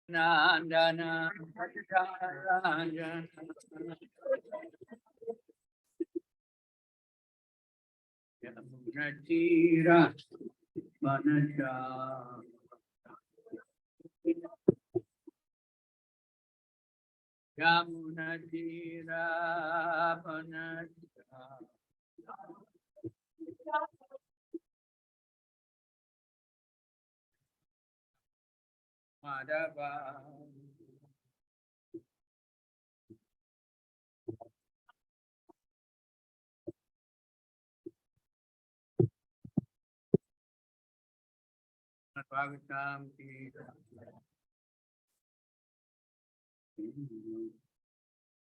Nandana Yamunatira Manacha Yamunatira Manacha Madhava Bhagavatam ki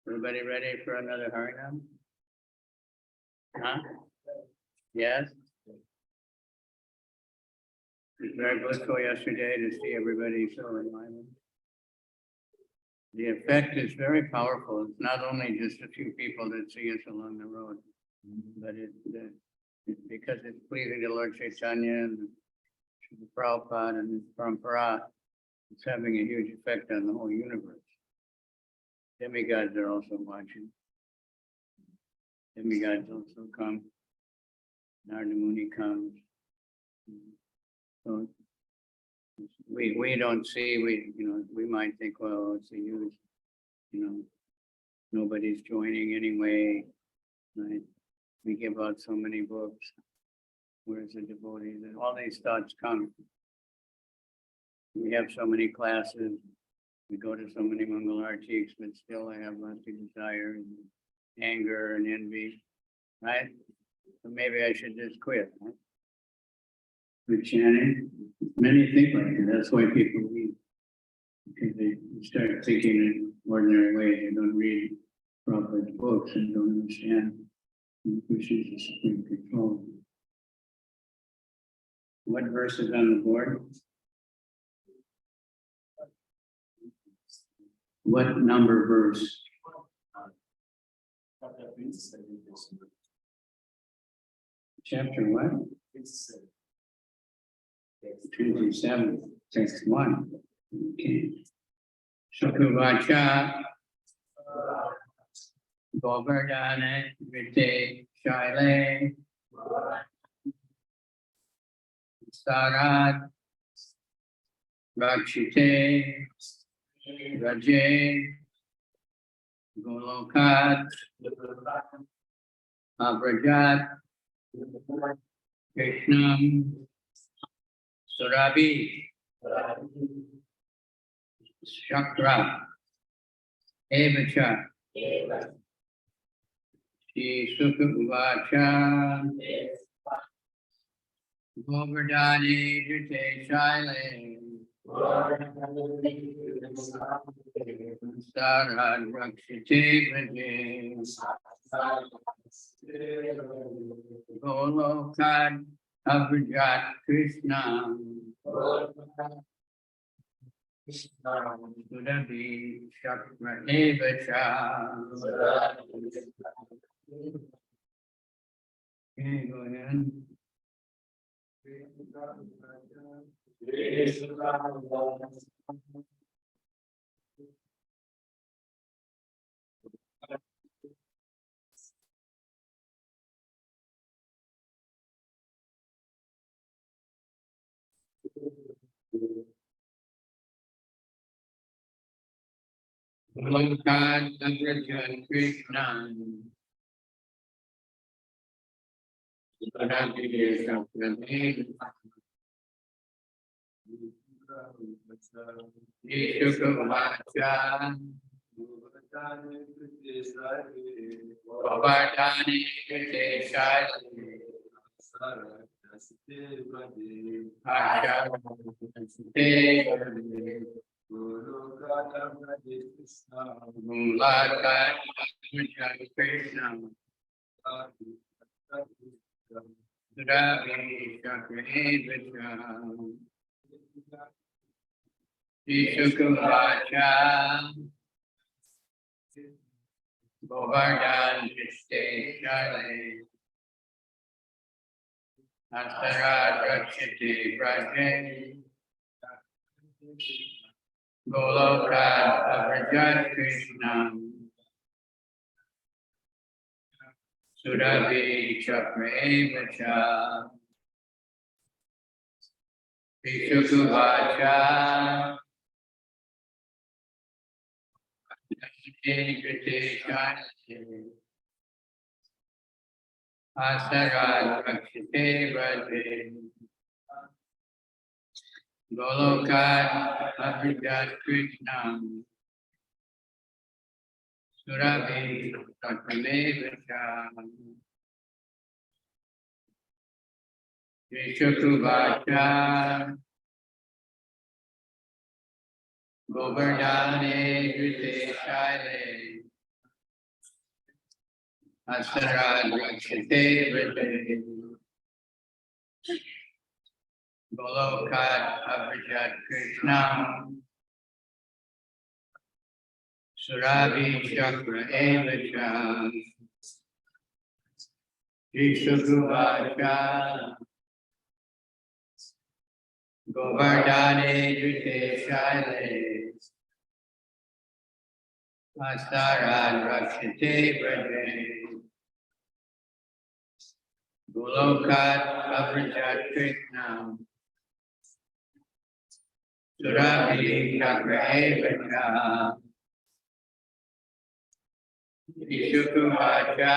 Everybody ready for another Harinam? Huh? Yes? It's very blissful yesterday to see everybody so enlivened. The effect is very powerful. It's not only just a few people that see us along the road, but because it's pleasing to Lord Chaitanya and the Prabhupada and the Parampara, it's having a huge effect on the whole universe. Demigods are also watching. Demigods also come. Narada Muni comes. So we don't see, we might think, well, it's a huge, nobody's joining anyway, right? We give out so many books. Where's the devotees? And all these thoughts come. We have so many classes. We go to so many Mangal Artis, but still I have lots of desire and anger and envy, right? So maybe I should just quit, right? With chanting. Many think like that. That's why people leave. Because they start thinking in ordinary ways. They don't read Prabhupada's books and don't understand Krishna's the supreme control. What verse is on the board? What number verse? Chapter what? 27, text 1. Okay. Shukavacha Govardhana Vite Shaile Sarad Rakshite Raje Golokat Abrajat Krishnam Surabi Shakra Evacha Shri Sukha Uvacha Govardhani Jute Shaile Sarad Rakshite Vraje Golokad Abrajat Krishna Surabi Shakra Evacha. Okay, go ahead. Golokad Abrajat Krishna Surabi Shakra Evacha. Yeshukavacha Govardhani Krishna Shukavacha Govardhan Shale Asarad Rakshiti Braje Goloka Avrajat Krishna Surabhi Chakraevacha Vishukuvacha Kriti Shante Asarat Rakshite Radhe Golokat Abhidat Krishna Surabhi Satvamevacham Vishukuvacha Govardhane Drite Shaile Asarat Rakshite Radhe Golokat Abhidat Krishna Surabhi Chakra Evacha Vishukuvacha Govardhane Drite Shaile Asarat Rakshite Radhe Golokat Abhidat Krishna Surabhi Chakra Evacha Vishukuvacha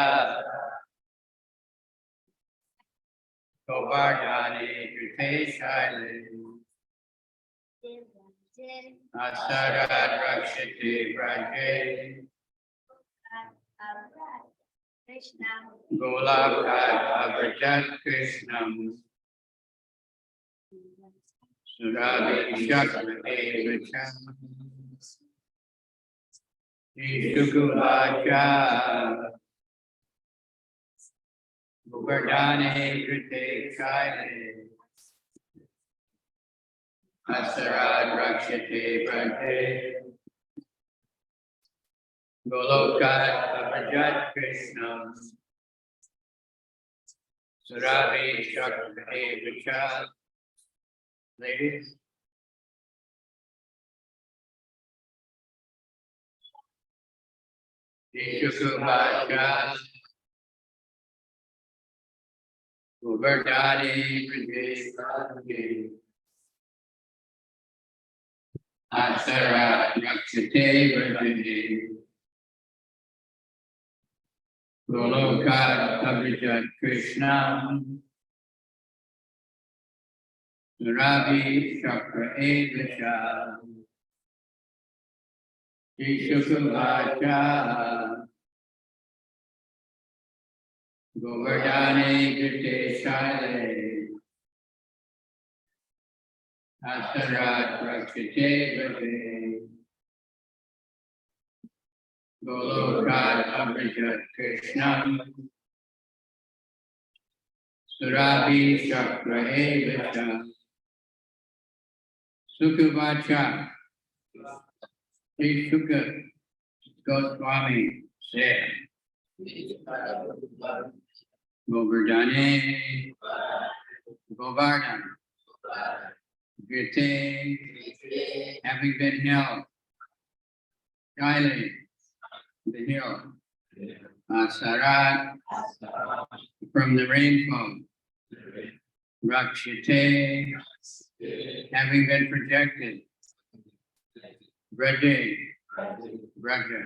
Govardhane Drite Shaile Asarat Rakshite Radhe Golokat Abhidat Krishna Surabhi Chakra Evacha Vishukuvacha Govardhane Drite Shaile Asarat Rakshite Radhe Golokat Abhidat Krishna Surabhi Chakra Evacha. Ladies, Vishukuvacha Govardhane Drite Shaile Asarat Rakshite Radhe Golokat Abhidat Krishna Surabhi Chakra Evacha Vishukuvacha Govardhane Drite Shaile Asarat Rakshite Radhe Golokat Abhidat Krishna Surabhi Chakra Evacha Sukuvacha Sri Shuka Goswami said Govardhane Govardhan Grite having been held Shaile the hill Asarat from the rainfall Rakshite having been projected Brade Braja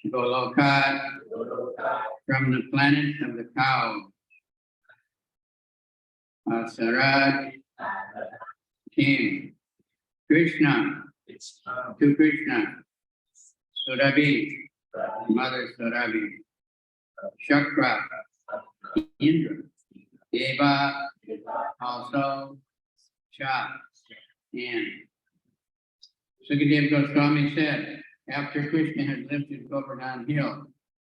Golokat from the planet of the cow Asarat came Krishna to Krishna Surabhi Mother Surabhi Chakra Indra Deva also Cha and Sukadeva Goswami said, after Krishna had lifted Govardhan Hill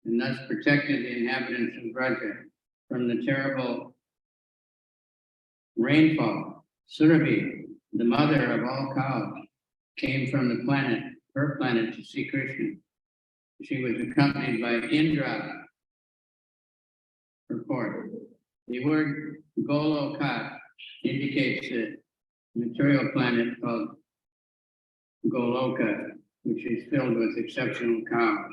and thus protected the inhabitants of Braja from the terrible rainfall, Surabhi, the mother of all cows, came from the planet, her planet, to see Krishna. She was accompanied by Indra, her court. The word Golokat indicates the material planet called Goloka, which is filled with exceptional cows.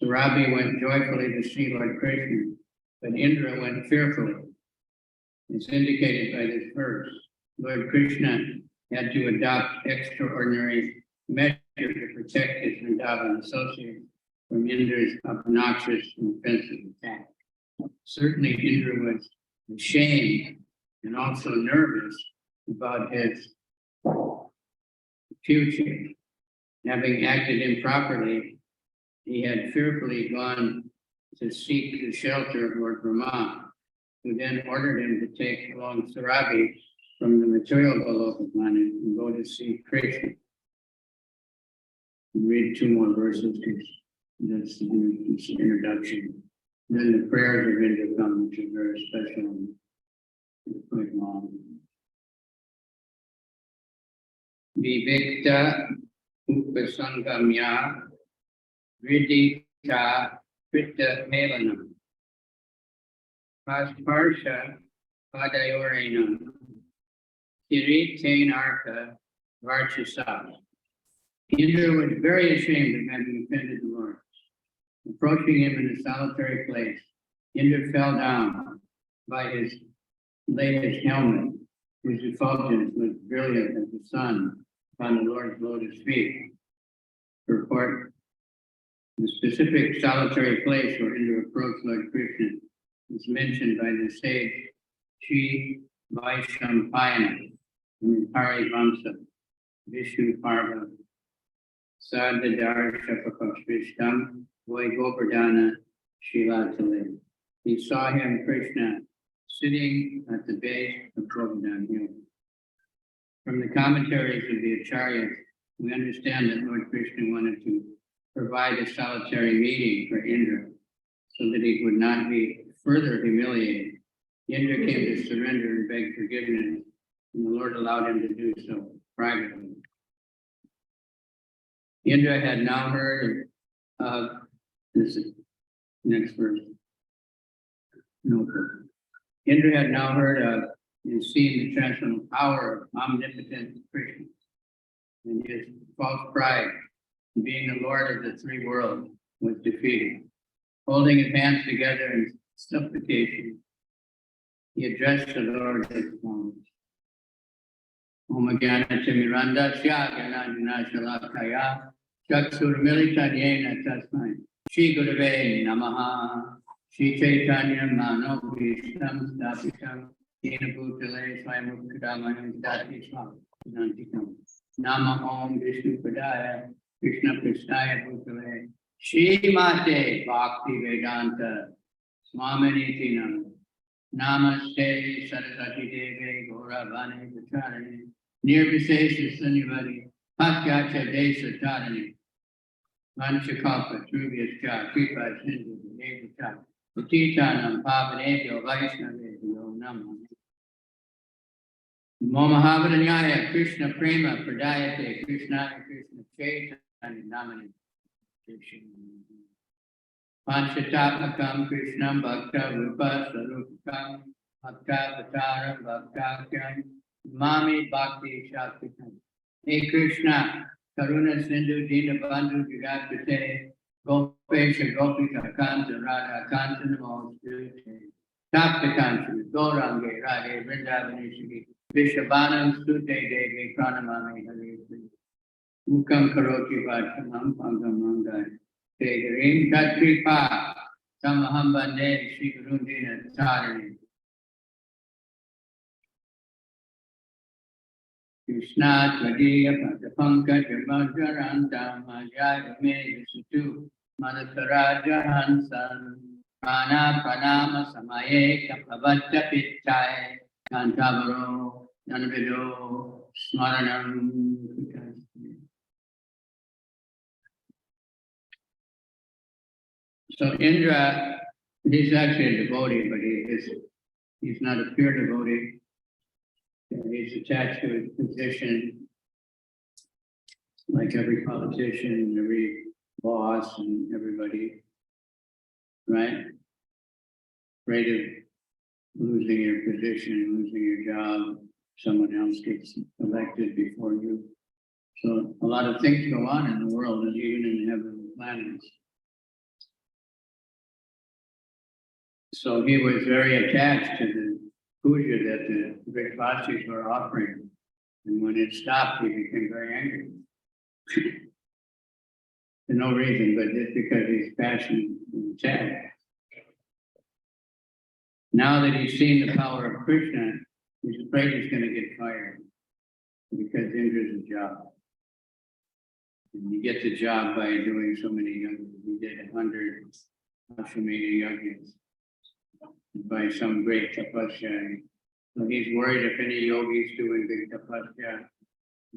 Surabi went joyfully to see Lord Krishna, but Indra went fearfully. It's indicated by this verse. Lord Krishna had to adopt extraordinary measures to protect his Vrindavan associates from Indra's obnoxious and offensive attack. Certainly Indra was ashamed and also nervous about his future. Having acted improperly, he had fearfully gone to seek the shelter of Lord Brahma, who then ordered him to take along Surabi from the material Goloka planet and go to see Krishna. I'll read 2 more verses because that's the introduction. Then the prayers of Indra come, which is very special and quite long. Vivikta Upasangamya Vidita Pitta Melanam Pasparsha Padayorena Kiritain Arka Varchasa. Indra was very ashamed of having offended the Lord. Approaching him in a solitary place, Indra fell down by his latest helmet, whose effulgence was brilliant as the sun upon the Lord's lotus feet. Report the specific solitary place where Indra approached Lord Krishna is mentioned by the sage Sri Vaishampayana in Hari Vamsa, Vishnu Parva, Sadhadar Shapakashvishtam, Voy Govardhana Shilatale. He saw him, Krishna, sitting at the base of Govardhan Hill. From the commentaries of the Acharyas, we understand that Lord Krishna wanted to provide a solitary meeting for Indra so that he would not be further humiliated. Indra came to surrender and beg forgiveness, and the Lord allowed him to do so privately. Indra had now heard of this next verse. No. Indra had now heard of and seen the transcendental power of omnipotent Krishna, and his false pride, being the Lord of the 3 worlds, was defeated. Holding his hands together in supplication, he addressed the Lord as follows. Om Jnana Timirandasya Jnanandana Shalakaya Chakshur Militanyena Tasmai Shri Gurave Namaha Shri Chaitanya Mano Vishtam Stapitam Yena Bhutale Swayamukadamayam Dati Swam Nantikam Nama Om Vishnu Padaya Krishna Krishnaya Bhutale Shri Mate Bhakti Vedanta Swamini Nam Namaste Saraswati Devi Gauravani Vacharani Nirvisesha Sunyavadi Patyacha Desa Tarani Vanchakalpa Trubhyascha Kripa Sindhu Devacha Patitanam Pavanebhyo Vaishnavebhyo Namah Namo Mahavadanyaya Krishna Prema Pradayate Krishnaya Krishna Chaitanya Namani Panchatatmakam Krishnam Bhakta Rupa Sarupakam Bhakta Vataram Bhakta Kyan Mami Bhakti Shaktikam. Hey Krishna, Karuna Sindhu Dina Bandhu Jagapate Gopesha Gopika Kanta Radha Kanta Namo Tapta Kanta Gaurange Radhe Vrindavaneshwari Vishabhanam Sute Devi Pranamami Hare Mukam Karoti Vachanam Pangam Mangai Tegarim Tatripa Samaham Bande Shri Gurundina Tarini Krishna Tvadiya Patapanka Jamajarantam Majaya Me Sutu Manasaraja Hansan Prana Pranama Samaye Kapavatta Pittai Kantavaro Nanavido Smaranam. So Indra, he's actually a devotee, but he's not a pure devotee. He's attached to his position, like every politician, every boss, and everybody, right? Afraid of losing your position, losing your job, someone else gets elected before you. So a lot of things go on in the world and even in the heavenly planets. So he was very attached to the puja that the Brihvasis were offering. And when it stopped, he became very angry. For no reason, but just because he's passionate and sad. Now that he's seen the power of Krishna, he's afraid he's going to get fired because Indra's a job. And you get the job by doing so many yogis. He did 100 Ashwamedha yogis by some great tapasya. So he's worried if any yogi's doing big tapasya,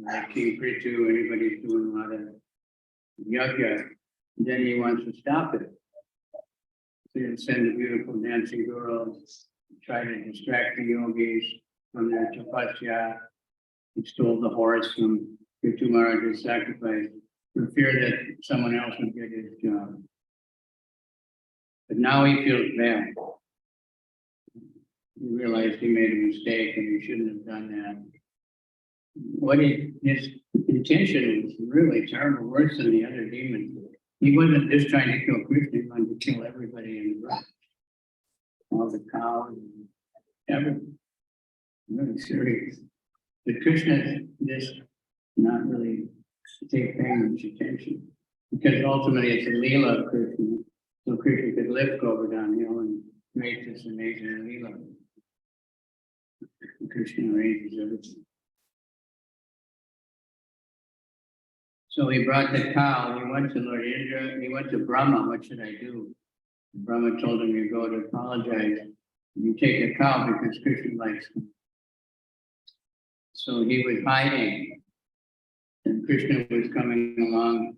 like King Prithu, anybody's doing a lot of yajna, then he wants to stop it. So he'll send the beautiful dancing girls, try to distract the yogis from their tapasya. He stole the horse from Prithu Maharaj's sacrifice for fear that someone else would get his job. But now he feels bad. He realized he made a mistake and he shouldn't have done that. His intention was really terrible, worse than the other demons. He wasn't just trying to kill Krishna, he wanted to kill everybody in the world. All the cows, everything. Really serious. But Krishna just not really paying much attention. Because ultimately it's a Leela of Krishna. So Krishna could lift Govardhan Hill and create this amazing Leela. Krishna arranges everything. So he brought the cow, he went to Lord Indra, he went to Brahma, what should I do? Brahma told him, you go to apologize, you take the cow because Krishna likes him. So he was hiding, and Krishna was coming along,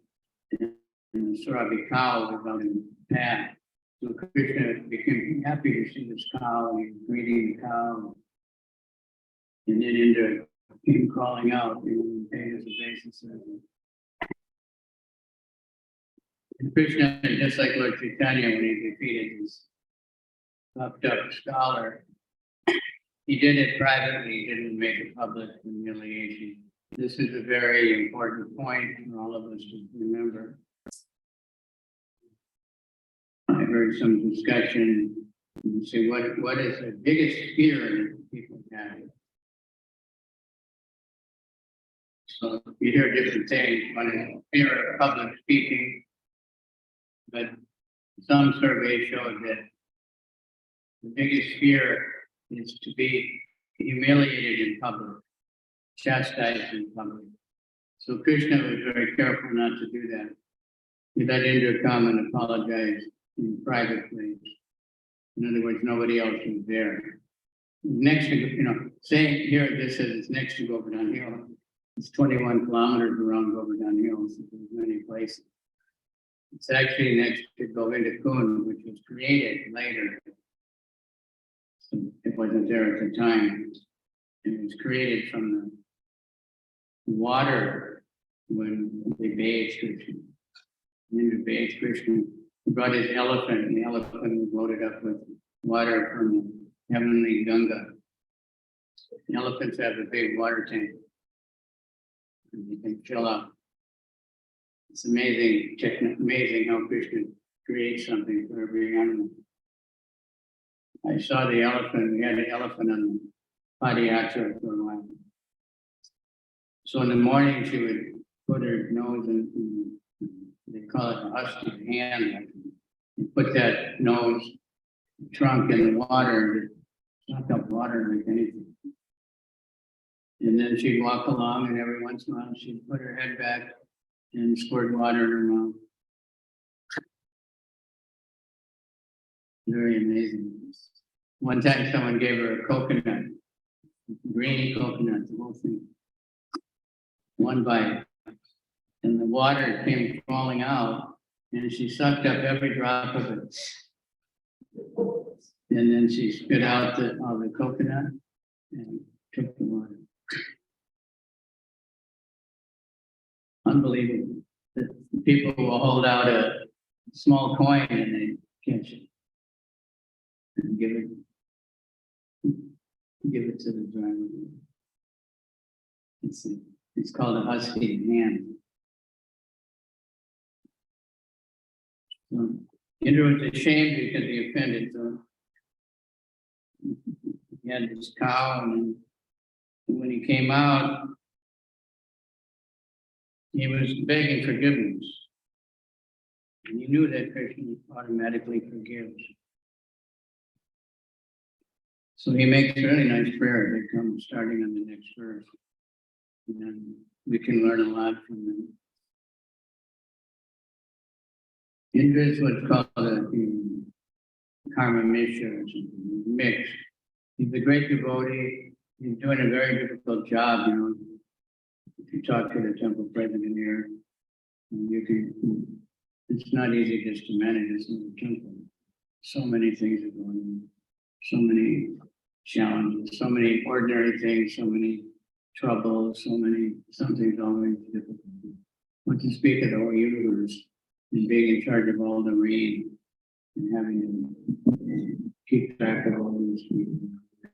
and the Surabi cow was out in the path. So Krishna became happy to see this cow, and he was greeting the cow. And then Indra came crawling out, and paid his obeisances. And Krishna, just like Lord Chaitanya, when he defeated this puffed up scholar, he did it privately, he didn't make a public humiliation. This is a very important point for all of us to remember. I heard some discussion and say, what is the biggest fear that people have? So you hear different things. One is fear of public speaking, but some surveys show that the biggest fear is to be humiliated in public, chastised in public. So Krishna was very careful not to do that. He let Indra come and apologize in private place. In other words, nobody else was there. Next to, saying here, this says it's next to Govardhan Hill. It's 21 kilometers around Govardhan Hill, so there's many places. It's actually next to Govinda Kund, which was created later. So it wasn't there at the time. It was created from the water when they bathed Krishna. Indra bathed Krishna. He brought his elephant, and the elephant was loaded up with water from the heavenly Ganga. The elephants have a big water tank. And you can fill up. It's amazing, amazing how Krishna creates something for every animal. I saw the elephant, we had an elephant on the Padayatra for a while. So in the morning, she would put her nose in, they call it a husky hand. You put that nose trunk in the water, and suck up water like anything. And then she'd walk along, and every once in a while, she'd put her head back and squirt water in her mouth. Very amazing. One time someone gave her a coconut, green coconut, the whole thing. One bite. And the water came falling out, and she sucked up every drop of it. And then she spit out all the coconut and took the water. Unbelievable. The people will hold out a small coin and they catch it and give it to the driver. It's It's called a husky hand. So Indra was ashamed because he offended. So he had this cow, and when he came out, he was begging forgiveness. And he knew that Krishna automatically forgives. So he makes a really nice prayer that comes starting on the next verse. And we can learn a lot from them. Indra is what's called a karma mishra, or something, mix. He's a great devotee. He's doing a very difficult job, you know. If you talk to the temple president here, you can, it's not easy just to manage this little temple. So many things are going on, so many challenges, so many ordinary things, so many troubles, something's always difficult. What to speak of the whole universe and being in charge of all the rain and having to keep track of all these people,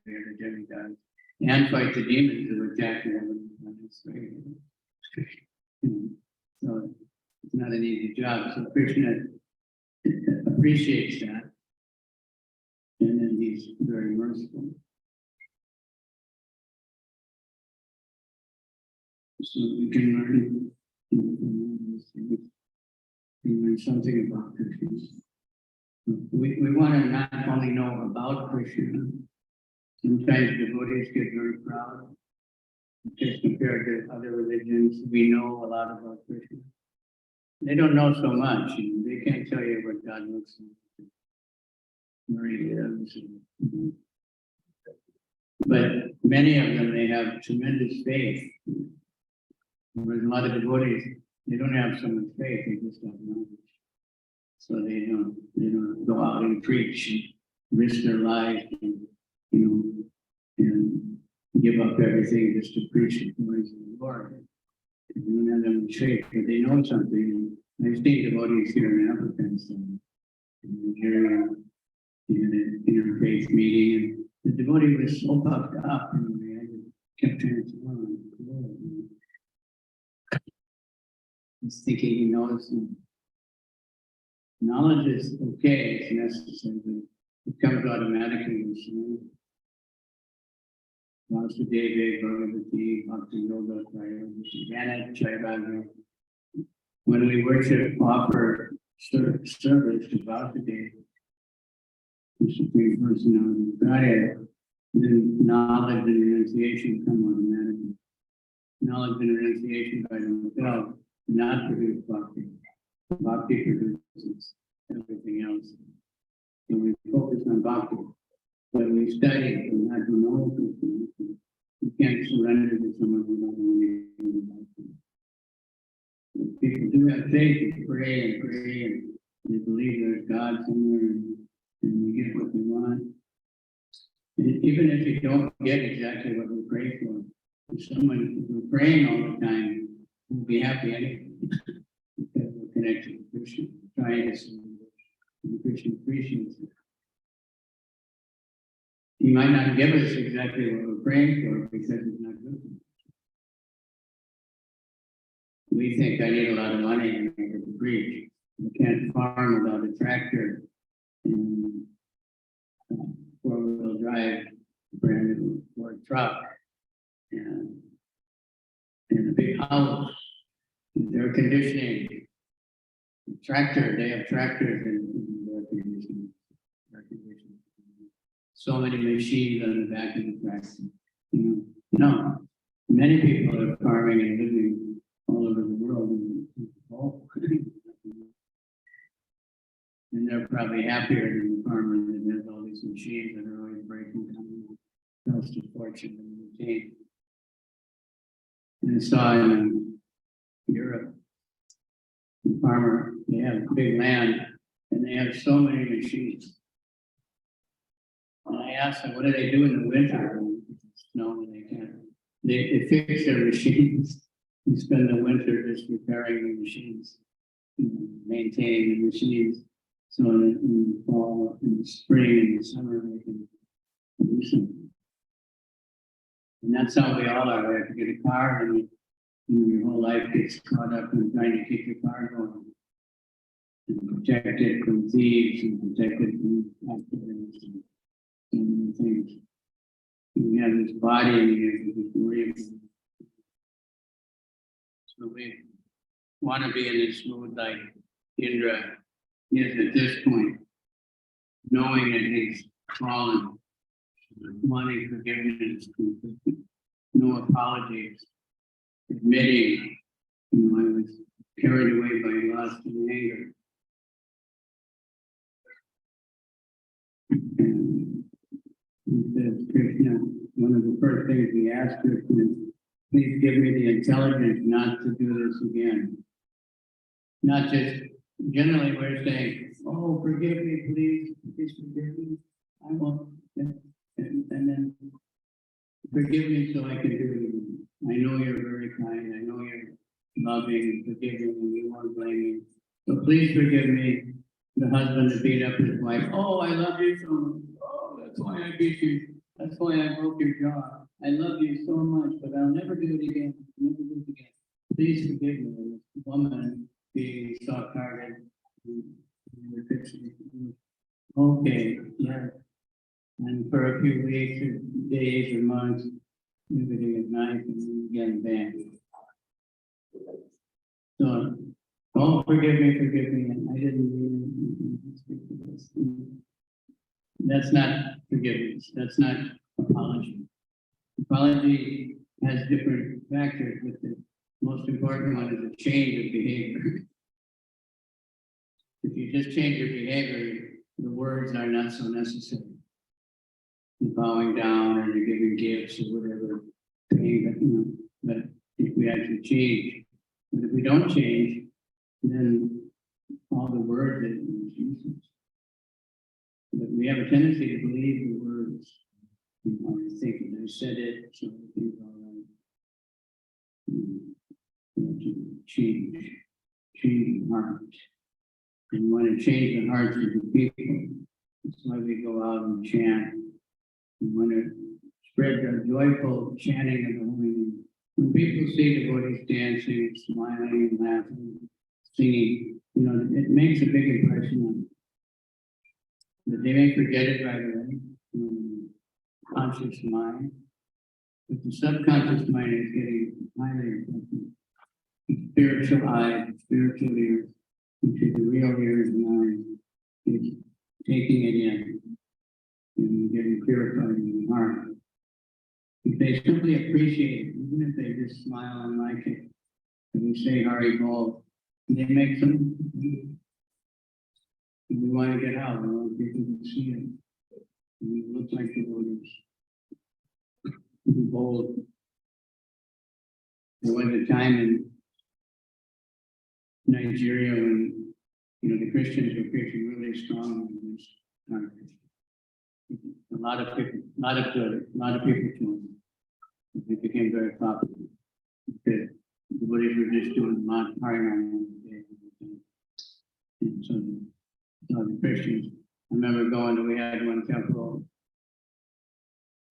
the other demigods, and fight the demons who attack them. So it's not an easy job. So Krishna appreciates that. And then he's very merciful. So we can learn something about Krishna. We want to not only know about Krishna. Sometimes devotees get very proud because compared to other religions, we know a lot about Krishna. They don't know so much. They can't tell you what God looks like, where he lives. But many of them, they have tremendous faith. Whereas a lot of devotees, they don't have so much faith, they just don't know. So they don't go out and preach and risk their lives and, and give up everything just to preach the glories of the Lord. They don't have them faith, but they know something. And I've seen devotees here in Africa and stuff. In Nigeria, in an interfaith meeting, and the devotee was so puffed up, I kept trying to tell him, he's thinking he knows. Knowledge is okay, it's necessary, but it comes automatically. Vasudeva, Bhagavati, Bhakti Yoga, Jnana, Chaitanya. When we worship, offer service to Vasudeva, the Supreme Personality of Godhead, then knowledge and renunciation come automatically. Knowledge and renunciation by themselves do not produce bhakti. Bhakti produces everything else. So we focus on bhakti. But we study, we have to know something. You can't surrender to someone who doesn't know anything about you. People do have faith, they pray and they believe there's God somewhere and they get what they want. And even if you don't get exactly what we pray for, if someone who's praying all the time will be happy anyway, because we're connected to Krishna, trying to see and Krishna appreciates it. He might not give us exactly what we're praying for because it's not good. We think I need a lot of money in order to preach. You can't farm without a tractor and four-wheel drive brand new Ford truck and a big house, air conditioning, tractor. They have tractors and air conditioning. So many machines on the back of the tractor. No, many people are farming and living all over the world. And they're probably happier than the farmer that has all these machines that are always breaking down, cost a fortune to maintain. And I saw in Europe, the farmer, they have big land and they have so many machines. And I asked them, what do they do in the winter? No, they can't. They fix their machines. They spend the winter just repairing the machines, maintaining the machines. So in the fall, in the spring, in the summer, they can do something. And that's how we all are. We have to get a car and your whole life gets caught up in trying to keep your car going. And protect it from thieves and protect it from accidents and so many things. We have this body in here that we worry about. So we want to be in this mood like Indra is at this point, knowing that he's fallen, wanting forgiveness, no apologies, admitting, I was carried away by lust and anger. And he says, Krishna, one of the first things we ask Krishna is, please give me the intelligence not to do this again. Not just, generally we're saying, oh, forgive me, please forgive me. I won't, and then forgive me so I can do it again. I know you're very kind, I know you're loving and forgiving and you won't blame me. So please forgive me, the husband that beat up his wife. Oh, I love you so much. Oh, that's why I beat you. That's why I broke your jaw. I love you so much, but I'll never do it again. Never do it again. Please forgive me. This woman being soft-hearted. Okay, yeah. And for a few weeks or days or months, everything is nice and again banned. So, oh, forgive me. I didn't mean speak to this. That's not forgiveness. That's not apology. Apology has different factors, but the most important one is a change of behavior. If you just change your behavior, the words are not so necessary. You're bowing down or you're giving gifts or whatever. But if we actually change, but if we don't change, then all the words are useless. But we have a tendency to believe the words. I think I said it, so I think all right. Change the heart. And we want to change the hearts of the people. That's why we go out and chant. We want to spread the joyful chanting of the holy name. When people see devotees dancing, smiling, laughing, singing, it makes a big impression on them. But they may forget it right away. Conscious mind, but the subconscious mind is getting highly affected. The spiritual eye, spiritual ear, which is the real ear and mind, is taking it in and getting purified in the heart. If they simply appreciate it, even if they just smile and like it, and we say Hari Bol, they make some. We want to get out, we want people to see it. We look like devotees. Be bold. There was a time in Nigeria when the Christians were preaching really strong in this country. A lot of people joined. It became very popular because devotees were just doing Harinam. And so the Christians, I remember we had one temple.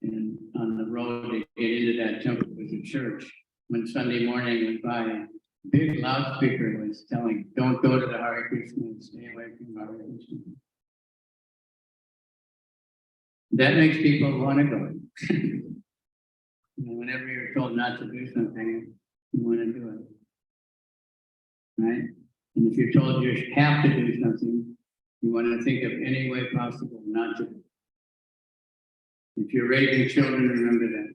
And on the road to get into that temple was a church. When Sunday morning went by, a big loudspeaker was telling, don't go to the Hare Krishna and stay away from Hare Krishna. That makes people want to go. Whenever you're told not to do something, you want to do it. Right? And if you're told you have to do something, you want to think of any way possible not to. If you're raising children, remember that.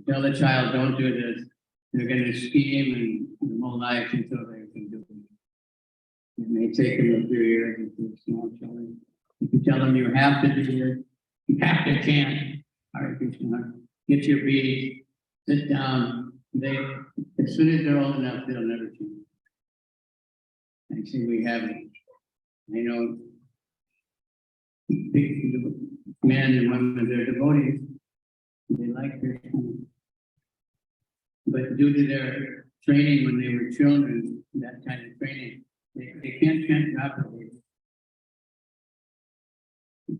Tell the child, don't do this. They're going to scheme and their whole life until they can do it. It may take them a few years if they're small children. If you tell them you have to do this, you have to chant. Hare Krishna, get your beads, sit down. As soon as they're old enough, they'll never change. Actually, we have, I know, men and women, they're devotees. They like Krishna. But due to their training when they were children, that kind of training, they can't chant properly.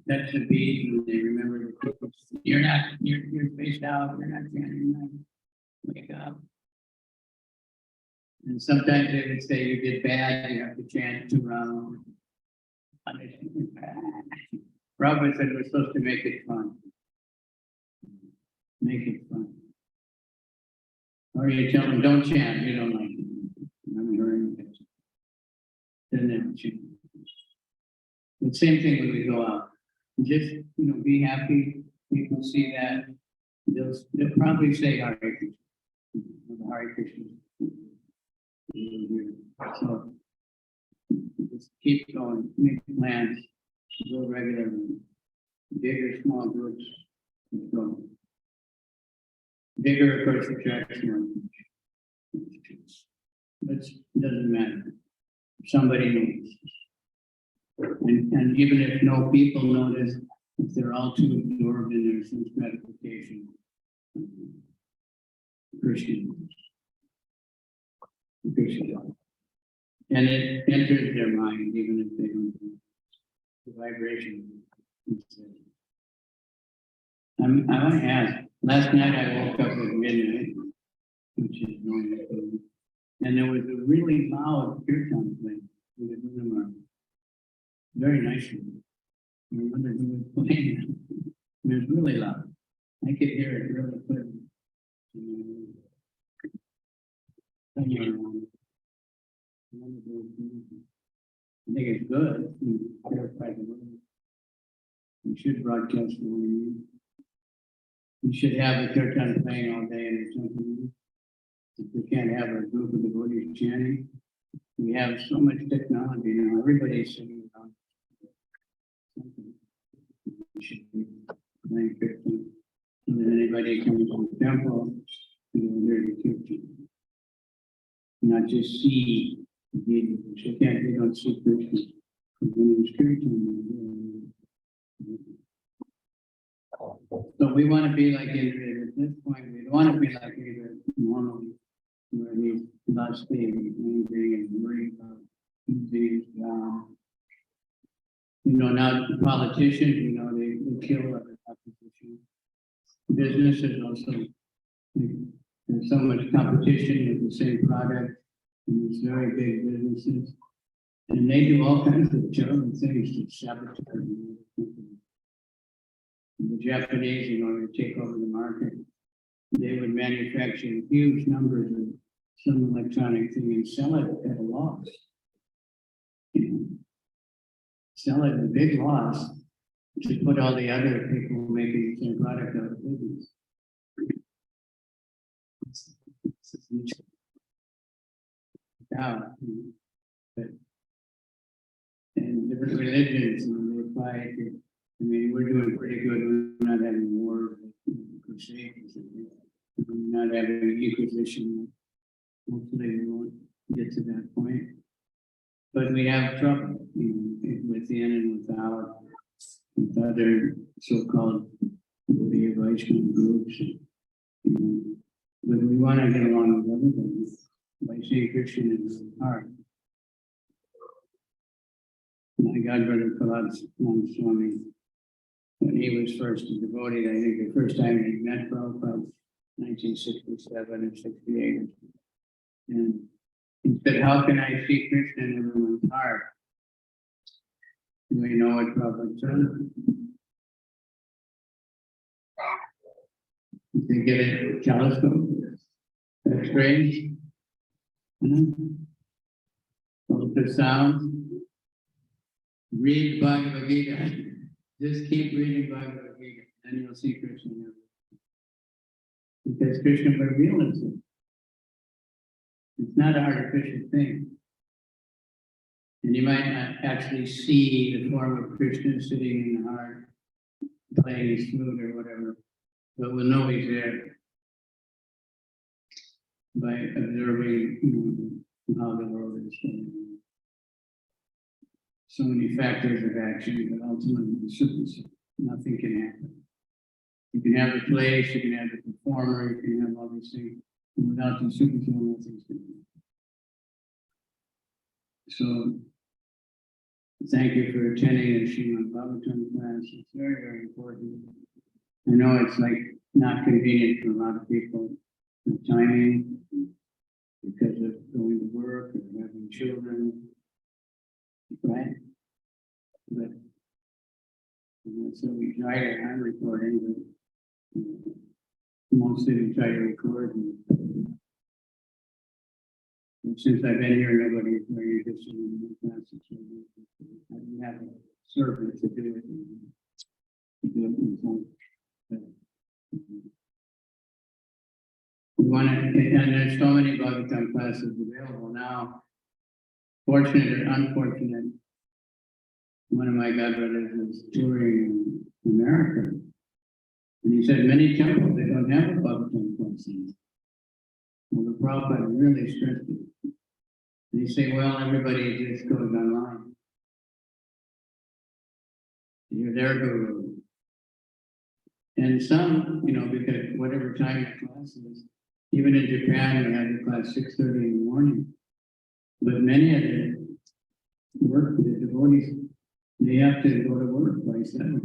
That's the beat, and they remember the you're spaced out, you're not chanting right. wake up. And sometimes they would say you did bad, you have to chant 2 rounds. Prabhupada said we're supposed to make it fun. Make it fun. Or you tell them, don't chant, you don't like it. I'm hearing it. Then they will chant. The same thing when we go out. Just, be happy. People see that. They'll probably say Hare Krishna. Hare Krishna. So just keep going, make plans, go regularly. Big or small groups, go. Bigger, of course, attracts more. But it doesn't matter. Somebody knows. And even if no people notice, if they're all too absorbed in their sense gratification, Christian. And it enters their mind, even if they don't know the vibration. I want to ask, last night I woke up at midnight, which is normal, and there was a really loud kirtan playing with the Guna. Very nice. I wonder who was playing. It was really loud. I could hear it really clearly. I think it's good. We should broadcast the morning. We should have the kirtan playing all day in the temple. If we can't have a group of devotees chanting, we have so much technology now. Everybody's sitting down. We should be playing kirtan. So that anybody comes to the temple, hear the kirtan. Not just see the video. They don't see Krishna. So we want to be like Indra. At this point, we don't want to be like Indra normally, where he's lost angry and worried about things. Now the politicians, they kill other opposition. Businesses also. There's so much competition with the same product, and these very big businesses, and they do all kinds of terrible things to sabotage the The Japanese, in order to take over the market, they would manufacture huge numbers of some electronic thing and sell it at a loss. Sell it at a big loss to put all the other people making the same product out of business. And different religions, they apply it. We're doing pretty good. We're not having war, crusades, we're not having inquisition. Hopefully, we won't get to that point. But we have trouble, within and without, with other so-called Vaishnava groups. But we want to get along with everybody by seeing Krishna in his heart. My godbrother Swami, when he was first a devotee, I think the first time he met Prabhupada, 1967 or 68. And he said, how can I see Krishna in everyone's heart? Do we know what Prabhupada said? They get a telescope, X-rays, ultrasound, read Bhagavad Gita. Just keep reading Bhagavad Gita, and you'll see Krishna. Because Krishna reveals it. It's not an artificial thing. And you might not actually see the form of Krishna sitting in the heart, playing his flute or whatever, but we'll know he's there by observing how the world is going. So many factors of action, but ultimately nothing can happen. You can have the place, you can have the performer, you can have all these things, and without the supersoul, nothing's going to happen. So, thank you for attending the Srimad Bhagavatam class. It's very, very important. I know it's not convenient for a lot of people, the timing because of going to work or having children, right? But so we try to, I'm recording, but mostly we try to record. And since I've been here, nobody's very interested in the classes. So I didn't have a servant to do it. We want to, and there's so many Bhagavatam classes available now. Fortunate or unfortunate, one of my godbrothers was touring in America. And he said many temples, they don't have a Bhagavatam classes. Well, the Prabhupada really stressed it. They say, well, everybody just goes online. You're their guru. And some, because whatever time the class is, even in Japan, we have the class 6:30 in the morning. But many of the work, the devotees, they have to go to work by 7.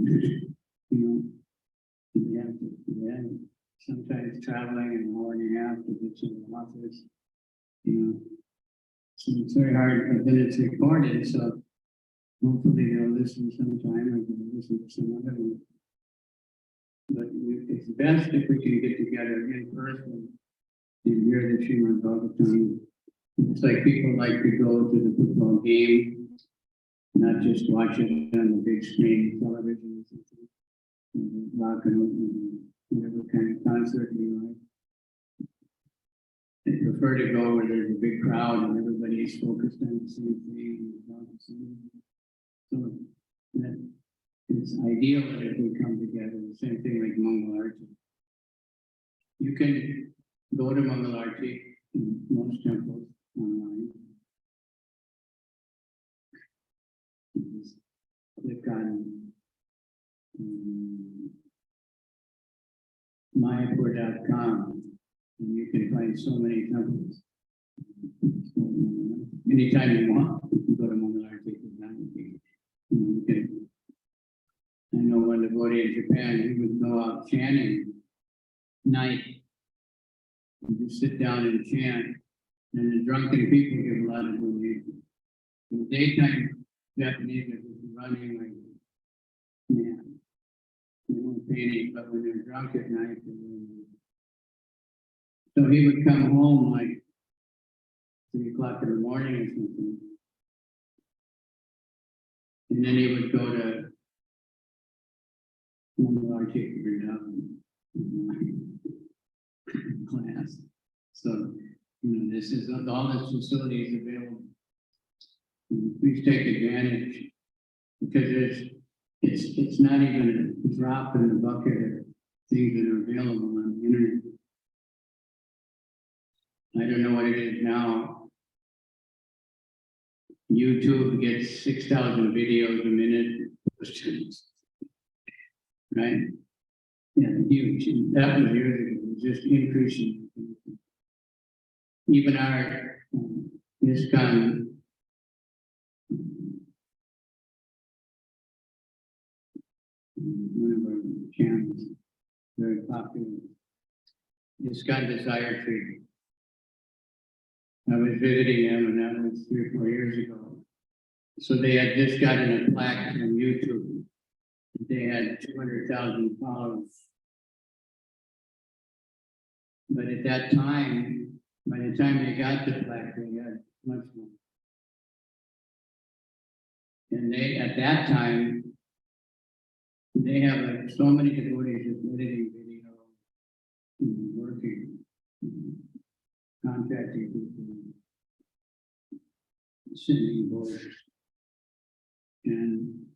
They have to, sometimes traveling an hour and a half to get to the office. So it's very hard, but then it's recorded, so hopefully they'll listen sometime or they'll listen to some other one. But it's best if we can get together in person and hear the Srimad Bhagavatam. It's like people like to go to the football game, not just watch it on the big screen television or something, rock and roll, whatever kind of concert you like. They prefer to go where there's a big crowd and everybody's focused on the same thing. So that it's ideal that if we come together, the same thing like Mangalarti. You can go to Mangalarti in most temples online. You just click on mayapur.com and you can find so many temples. Anytime you want, you can go to Mangalarti. You can. I know one devotee in Japan, he would go out chanting night. You just sit down and chant, and the drunken people give a lot of donation. In the daytime, Japanese are just running like, they won't pay any, but when they're drunk at night, so he would come home like 3 o'clock in the morning or something. And then he would go to class. So, this is all this facilities available. Please take advantage because it's not even a drop in the bucket of things that are available on the internet. I don't know what it is now. YouTube gets 6,000 videos a minute. Right? Yeah, huge. And that was years ago. It was just increasing. Even our ISKCON one of our channels, very popular. ISKCON Desire Tree. I was visiting them, and that was 3 or 4 years ago. So they had just gotten a plaque on YouTube. They had 200,000 followers. But at that time, by the time they got the plaque, they had much more. And they, at that time, they have like so many devotees just editing video, working, contacting people, sending voice. And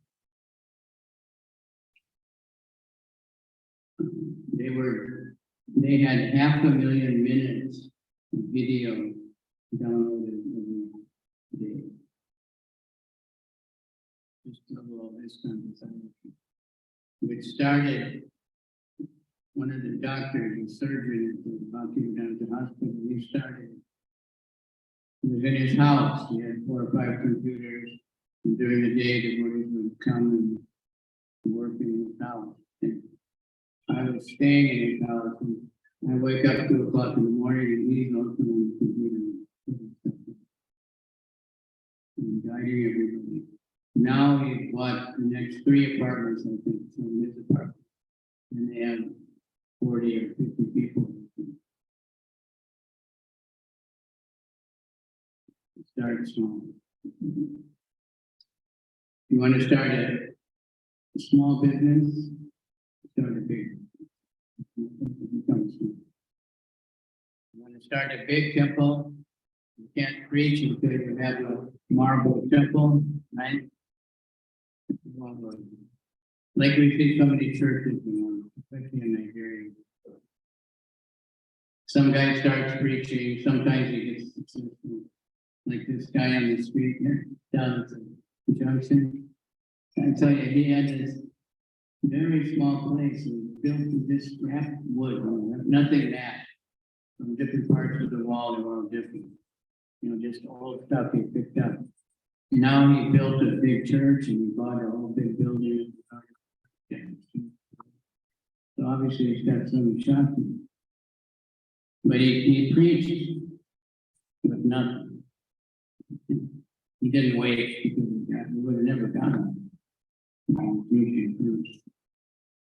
they had 500,000 minutes of video downloaded every day. Just double all this kind of thing. Which started, one of the doctors, the surgeon at the Kavicandra hospital, he started. He was in his house, he had 4 or 5 computers, and during the day the devotees would come and work in his house. And I was staying in his house, and I wake up 2 o'clock in the morning and he's also on the computer. And guiding everybody. Now he bought the next 3 apartments, I think, so in this apartment. And they have 40 or 50 people. Start small. You want to start a small business, start a big. Become small. You want to start a big temple, you can't preach until you have a marble temple, right? Like we see so many churches, especially in Nigeria. Some guy starts preaching, sometimes he gets successful. Like this guy on the street here, down at the junction. I tell you, he had this very small place and built with this scrap wood, nothing that. From different parts of the wall, they were all different. Just old stuff he picked up. Now he built a big church and he bought a whole big building. So obviously he's got some shocking. But he preached with nothing. He didn't wait because he would have never gotten preaching first.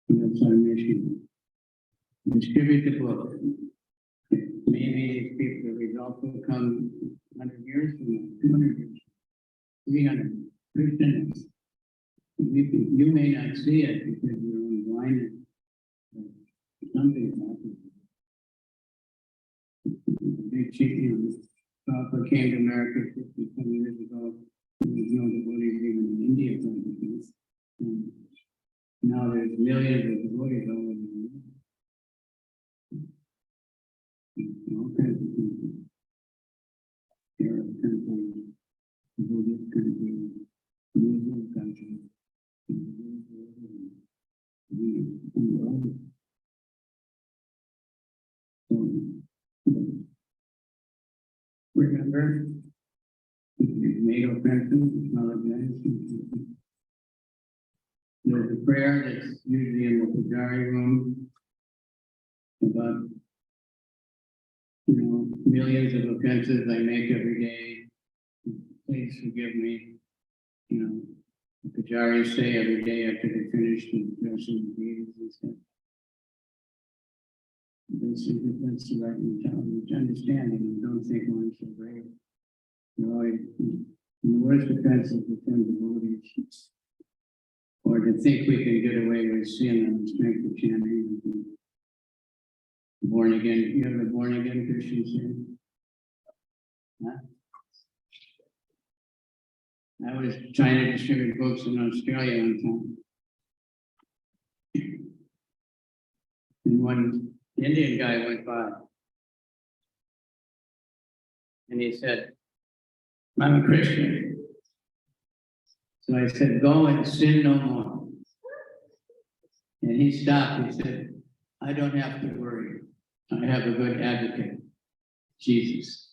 That's our mission. Distribute the book. Maybe these people, the results will come 100 years from now, 200 years, 300, 300. You may not see it because you're only blinded. Something happens. Big chief, Prabhupada came to America 50 years ago. There was no devotees even in India. And now there's millions of devotees all over the world. All kinds of people. Arab countries, Buddhist countries, Muslim countries. Remember, we've made offenses, apologize. There's a prayer that's usually in the Pujari room about, millions of offenses I make every day. Please forgive me. The Pujaris say every day after they finish the dressing beads and stuff. That's the right mentality. Understanding, don't think one's so brave. And the worst offense is to offend devotees. Or to think we can get away with sin on the strength of chanting. Born again, you have a born again Christian sin? Huh? I was trying to distribute books in Australia one time. And one Indian guy went by. And he said, I'm a Christian. So I said, go and sin no more. And he stopped. He said, I don't have to worry. I have a good advocate, Jesus.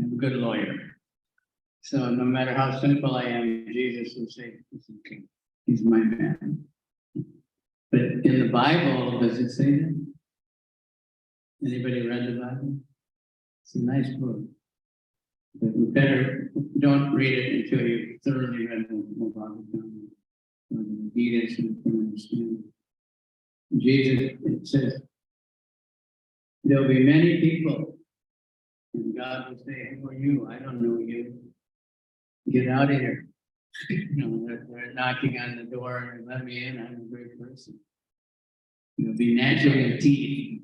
I have a good lawyer. So no matter how simple I am, Jesus will say, it's okay. He's my man. But in the Bible, does it say that? Anybody read the Bible? It's a nice book. But we better don't read it until you thoroughly read the Bhagavatam or the Gita so you can understand. Jesus, it says, there'll be many people, and God will say, who are you? I don't know you. Get out of here. They're knocking on the door and let me in. I'm a great person. You'll be gnashing of teeth.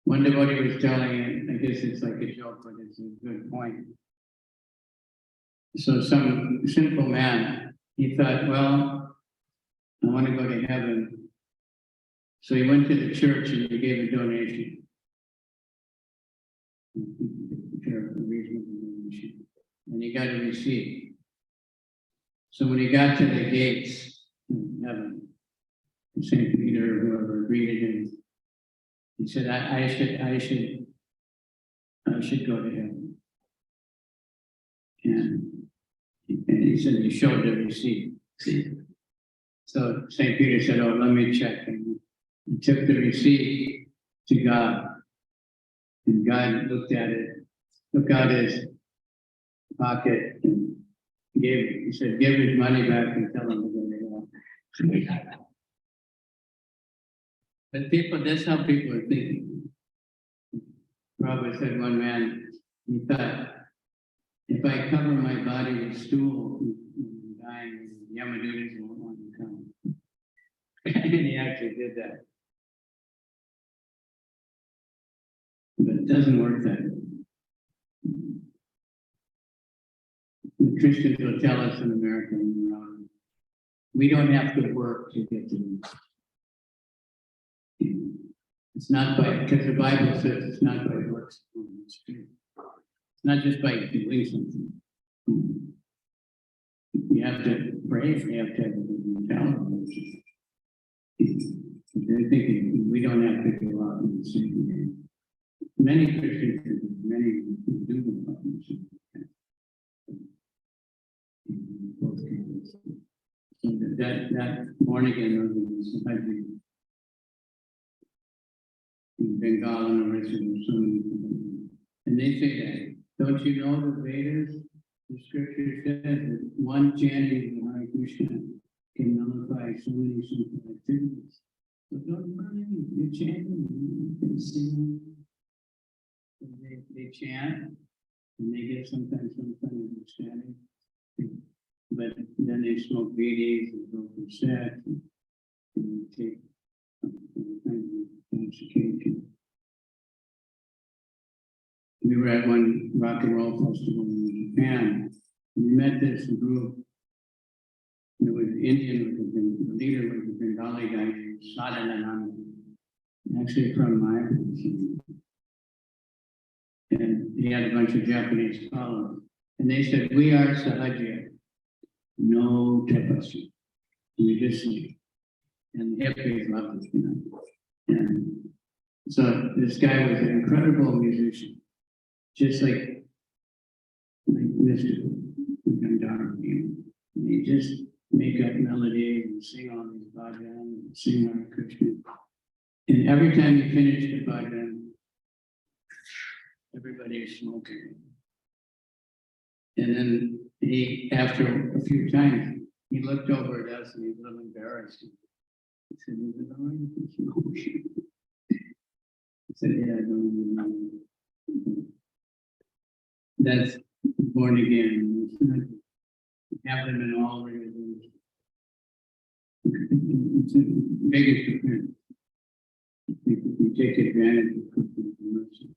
One devotee was telling it, I guess it's like a joke, but it's a good point. So some simple man, he thought, well, I want to go to heaven. So he went to the church and he gave a donation. And he got a receipt. So when he got to the gates in heaven, St. Peter or whoever greeted him, he said, I should go to heaven. And he said, he showed the receipt. See, So St. Peter said, oh, let me check. And he took the receipt to God. And God looked at it, took out his pocket and he said, give his money back and tell him to go to hell. But people, that's how people are thinking. Prabhupada said one man, he thought, if I cover my body with stool and dying, Yamadutas won't want to come. And he actually did that. But it doesn't work that way. The Christians will tell us in America, we don't have to work to get to them. It's not by, because the Bible says it's not by works. It's not just by doing something. You have to pray, you have to have a mentality. They're thinking we don't have to go out and sing. Many Christians, many do go out and sing. So that born again was in Bengal and the rest of them, and they say that. Don't you know the Vedas? The scripture says that one chanting of Hare Krishna can nullify so many sinful activities. So don't worry, you're chanting, you can sing. They chant, and they get sometimes some kind of understanding. But then they smoke BDs and go for sex and take some kind of intoxication. We were at one rock and roll festival in Japan. And we met this group. It was Indian, the leader was a Bengali guy named Sadanananda, actually from my house. And he had a bunch of Japanese followers. And they said, we are Sahaja, no tapasya. We just sing. And the hippies loved it, And so this guy was an incredible musician, just like Mr. Kavicandra. And he just make up melodies and sing all these bhajans and sing Hare Krishna. And every time he finished the bhajan, everybody is smoking. And then he, after a few times, he looked over at us and he was a little embarrassed. He said, is it all right if you smoke? He said, yeah, I don't know. That's born again. Have them in all religions. It's the biggest difference. We take advantage of mercy.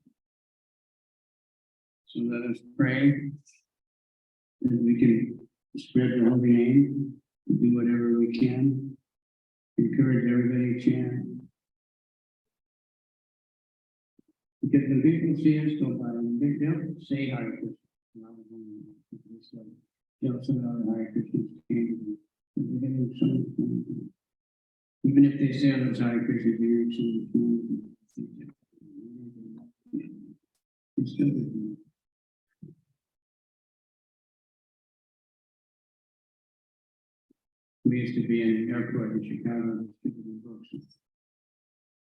So let us pray that we can spread the holy name, do whatever we can, encourage everybody to chant. Because when people see us go by, they'll say Hare Krishna. They'll say Hare Krishna. Even if they say those Hare Krishna, it's still good. We used to be in the airport in Chicago, distributing books.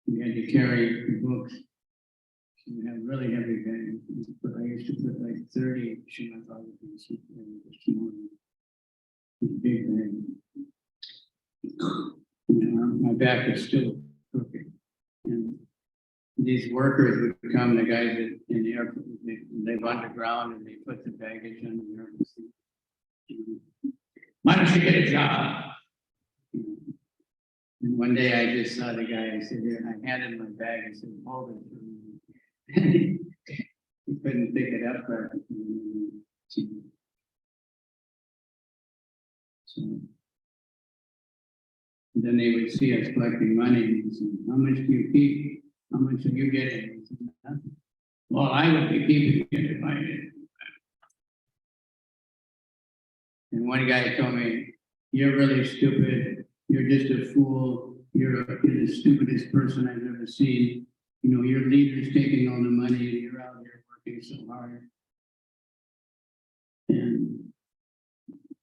We had to carry the books. So we had really heavy bags. But I used to put like 30 Srimad Bhagavatam this morning. Big bag. My back is still crooked. And these workers would come, the guys in the airport, they live underground and they put the baggage on the airplane. Why don't you get a job? And one day I just saw the guy, I said, here, I handed my bag, I said, hold it. He couldn't pick it up right. So then they would see us collecting money and say, how much do you keep? How much are you getting? Said, nothing. Well, I would be keeping it if I did. And one guy told me, you're really stupid. You're just a fool. You're the stupidest person I've ever seen. You know, your leader's taking all the money and you're out here working so hard. And,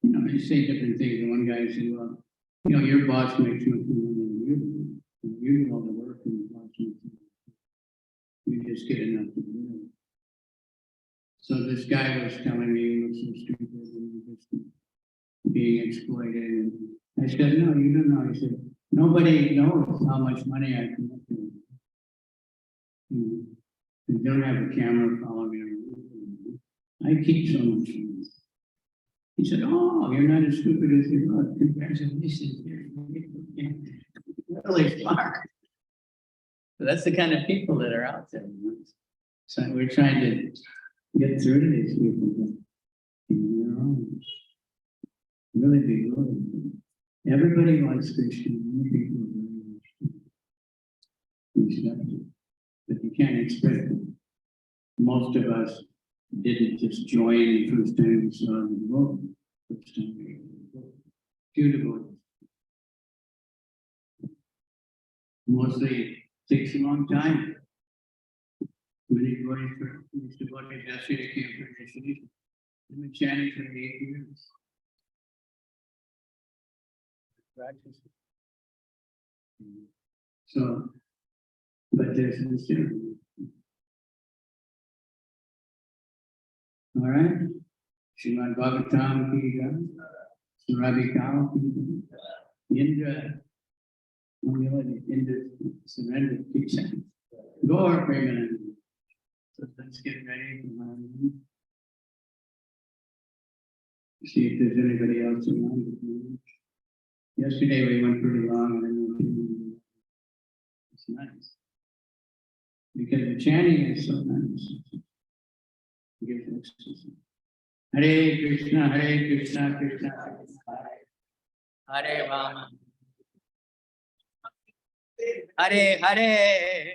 you know, I say different things. And one guy said, well, You know, your boss makes much more than you do. You do all the work and the boss makes it. You just get enough to do. So this guy was telling me he was so stupid and he was just being exploited. And I said, no, you don't know. He said, nobody knows how much money I can make. They don't have a camera following me. I keep so much money. He said, oh, you're not as stupid as you look. Congratulations. You're really smart. So that's the kind of people that are out there. So we're trying to get through to these people. You know, really be good. Everybody wants Krishna. Many people really respect it, but you can't expect it. Most of us didn't just join the first time we saw the book. First time we few devotees. Mostly takes a long time. Many devotees yesterday came for initiation. They've been chanting for 8 years. Practice. So, but there's this difference. All right. Srimad Bhagavatam ki jai. Rabikal ki jai. Indra. Indra surrender ki jai. Gaur Premanand. So let's get ready for my meeting. See if there's anybody else around. Yesterday we went pretty long. I don't know. It's nice. Because the chanting is so nice. It gives ecstasy. Hare Krishna, Krishna Krishna, Hare Rama, Hare Hare.